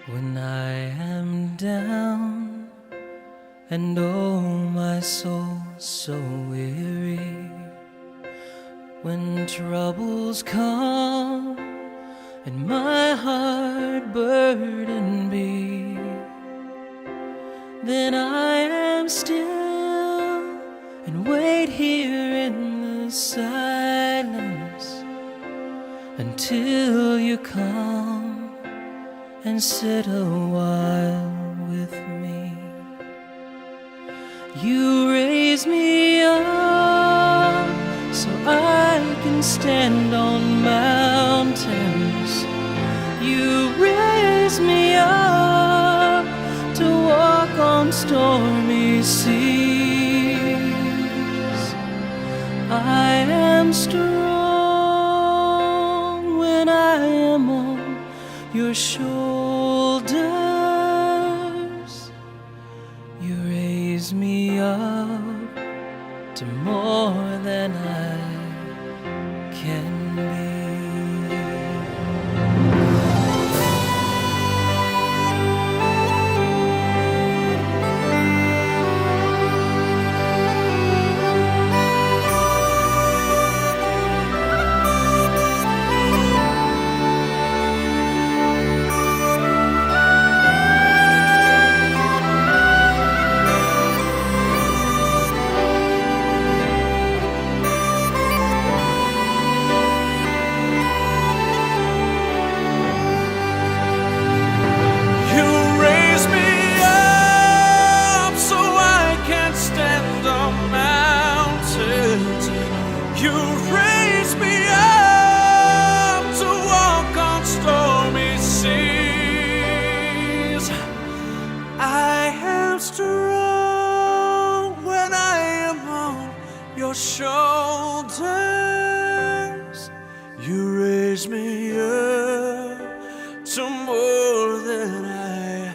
When I am down and oh my soul so weary, when troubles come and my heart burden be, then I am still and wait here in the silence until you come and sit a while with me. You raise me up so I can stand on mountains. You raise me up to walk on stormy seas. I am strong when I am on your shoulders. You raise me up to more than I can be. You raise me up to walk on stormy seas. I am strong when I am on your shoulders. You raise me up to more than I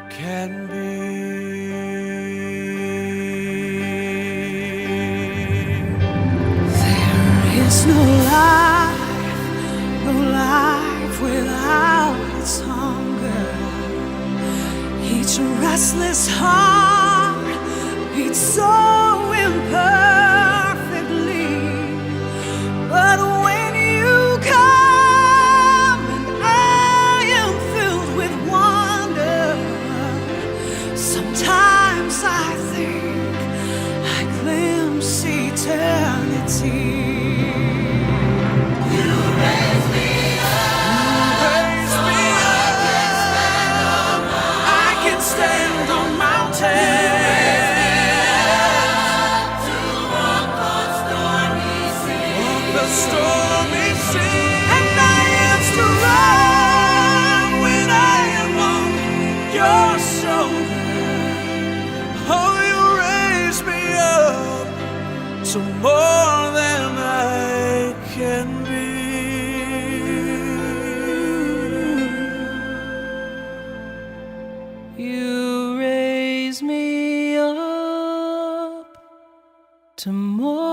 can be. There's no life without its hunger. Each restless heart beats so imperfectly. But when you come and I am filled with wonder, sometimes I think I glimpse eternity. Stormy sea, and I am strong when I am on your shoulder. Oh, you raise me up to more than I can be. You raise me up to more